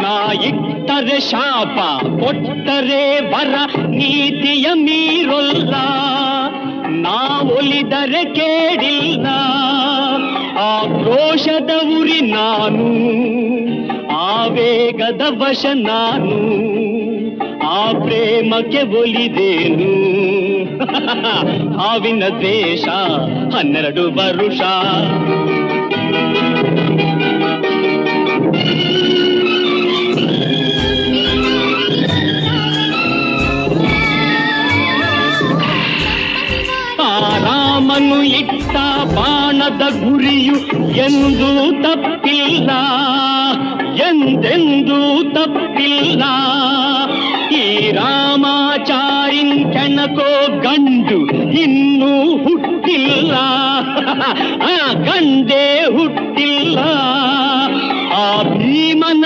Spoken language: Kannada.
ನಾ ಇಟ್ಟರೆ ಶಾಪ ಕೊಟ್ಟರೆ ವರ ನೀತಿಯ ಮೀರೊಲ್ಲ ನಾ ಒಲಿದರೆ ಕೇಳಿಲ್ಲ ಆ ಕ್ರೋಶದ ಉರಿ ನಾನು ಆವೇಗದ ವಶ ನಾನು ಆ ಪ್ರೇಮಕ್ಕೆ ಒಲಿದೇನು ಹಾವಿನ ದ್ವೇಷ 12 ವರುಷ ರಾಮನು ಇಟ್ಟ ಬಾಣದ ಗುರಿಯು ಎಂದೂ ತಪ್ಪಿಲ್ಲ ಎಂದೆಂದೂ ತಪ್ಪಿಲ್ಲ ಈ ರಾಮಾಚಾರಿನ್ ಕೆಣಕೋ ಗಂಡು ಇನ್ನೂ ಹುಟ್ಟಿಲ್ಲ ಆ ಗಂಡೇ ಹುಟ್ಟಿಲ್ಲ ಆ ಭೀಮನ